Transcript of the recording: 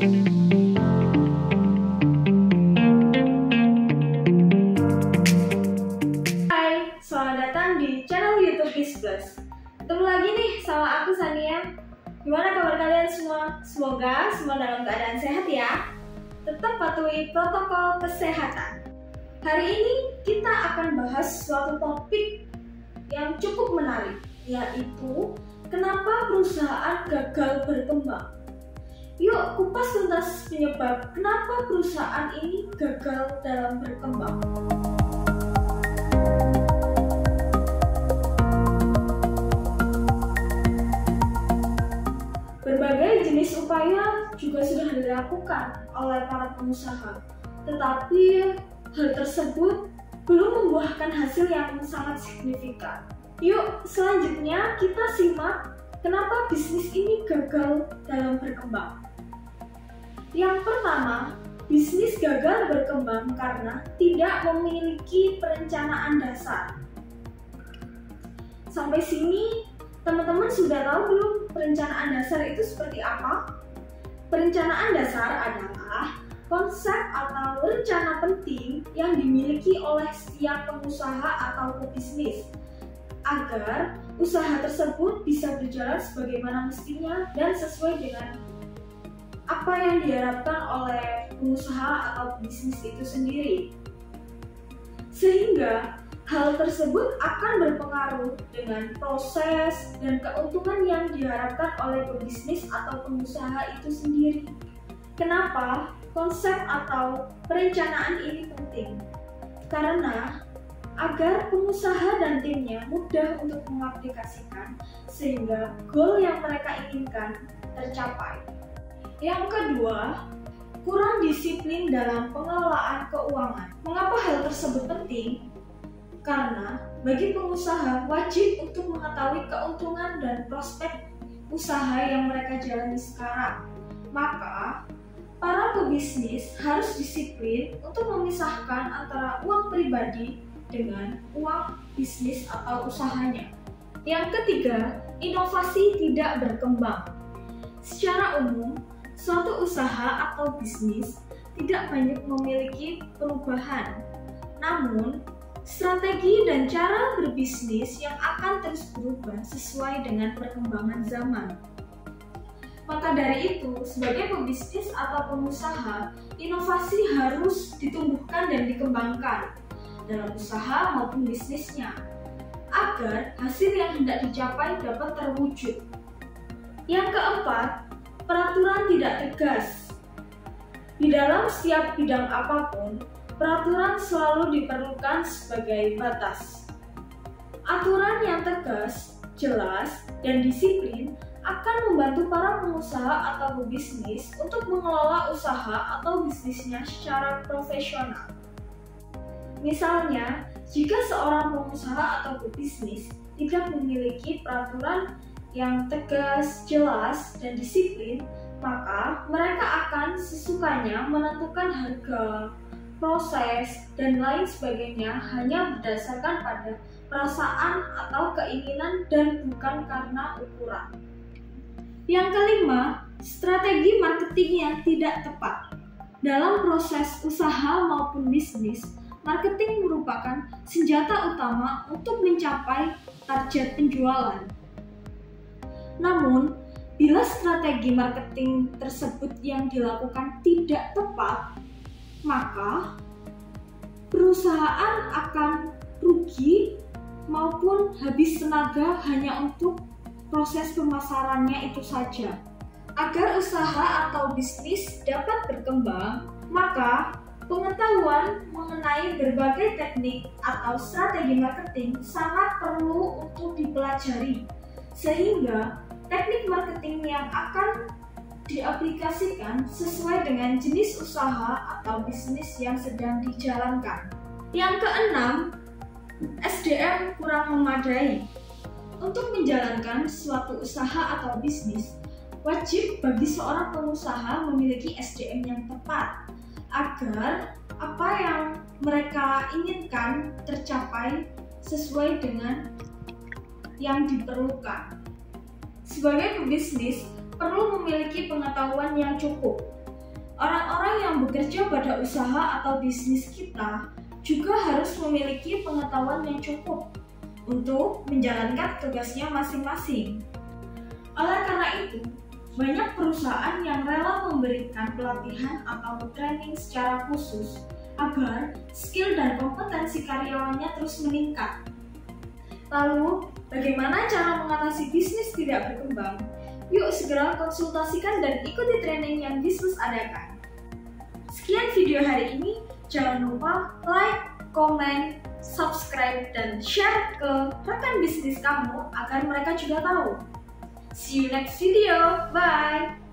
Hai, selamat datang di channel YouTube Plus. Ketemu lagi nih sama aku Sania. Gimana kabar kalian semua? Semoga semua dalam keadaan sehat ya. Tetap patuhi protokol kesehatan. Hari ini kita akan bahas suatu topik yang cukup menarik, yaitu kenapa perusahaan gagal berkembang. Yuk kupas tuntas penyebab kenapa perusahaan ini gagal dalam berkembang. Berbagai jenis upaya juga sudah dilakukan oleh para pengusaha, tetapi hal tersebut belum membuahkan hasil yang sangat signifikan. Yuk, selanjutnya kita simak kenapa bisnis ini gagal dalam berkembang. Yang pertama, bisnis gagal berkembang karena tidak memiliki perencanaan dasar. Sampai sini, teman-teman sudah tahu belum perencanaan dasar itu seperti apa? Perencanaan dasar adalah konsep atau rencana penting yang dimiliki oleh setiap pengusaha atau pebisnis agar usaha tersebut bisa berjalan sebagaimana mestinya dan sesuai dengan apa yang diharapkan oleh pengusaha atau bisnis itu sendiri. Sehingga hal tersebut akan berpengaruh dengan proses dan keuntungan yang diharapkan oleh pebisnis atau pengusaha itu sendiri. Kenapa konsep atau perencanaan ini penting? Karena agar pengusaha dan timnya mudah untuk mengaplikasikan sehingga goal yang mereka inginkan tercapai. Yang kedua, kurang disiplin dalam pengelolaan keuangan. Mengapa hal tersebut penting? Karena bagi pengusaha wajib untuk mengetahui keuntungan dan prospek usaha yang mereka jalani sekarang. Maka, para pebisnis harus disiplin untuk memisahkan antara uang pribadi dengan uang bisnis atau usahanya. Yang ketiga, inovasi tidak berkembang. Secara umum, suatu usaha atau bisnis tidak banyak memiliki perubahan. Namun, strategi dan cara berbisnis yang akan terus berubah sesuai dengan perkembangan zaman. Maka dari itu, sebagai pebisnis atau pengusaha, inovasi harus ditumbuhkan dan dikembangkan dalam usaha maupun bisnisnya, agar hasil yang hendak dicapai dapat terwujud. Yang keempat, peraturan tidak tegas. Di dalam setiap bidang apapun, peraturan selalu diperlukan sebagai batas. Aturan yang tegas, jelas, dan disiplin akan membantu para pengusaha atau pebisnis untuk mengelola usaha atau bisnisnya secara profesional. Misalnya, jika seorang pengusaha atau pebisnis tidak memiliki peraturan yang tegas, jelas, dan disiplin, maka mereka akan sesukanya menentukan harga, proses, dan lain sebagainya hanya berdasarkan pada perasaan atau keinginan dan bukan karena ukuran. Yang kelima, strategi marketing yang tidak tepat. Dalam proses usaha maupun bisnis, marketing merupakan senjata utama untuk mencapai target penjualan. Namun, bila strategi marketing tersebut yang dilakukan tidak tepat, maka perusahaan akan rugi maupun habis tenaga hanya untuk proses pemasarannya itu saja. Agar usaha atau bisnis dapat berkembang, maka pengetahuan mengenai berbagai teknik atau strategi marketing sangat perlu untuk dipelajari, sehingga teknik marketing yang akan diaplikasikan sesuai dengan jenis usaha atau bisnis yang sedang dijalankan. Yang keenam, SDM kurang memadai. Untuk menjalankan suatu usaha atau bisnis, wajib bagi seorang pengusaha memiliki SDM yang tepat agar apa yang mereka inginkan tercapai sesuai dengan yang diperlukan. Sebagai pebisnis, perlu memiliki pengetahuan yang cukup yang bekerja pada usaha atau bisnis kita juga harus memiliki pengetahuan yang cukup untuk menjalankan tugasnya masing-masing. Oleh karena itu, banyak perusahaan yang rela memberikan pelatihan atau training secara khusus agar skill dan kompetensi karyawannya terus meningkat. Lalu, bagaimana cara mengatasi bisnis tidak berkembang? Yuk segera konsultasikan dan ikuti training yang bisnis adakan. Sekian video hari ini, jangan lupa like, komen, subscribe, dan share ke rekan bisnis kamu agar mereka juga tahu. See you next video, bye!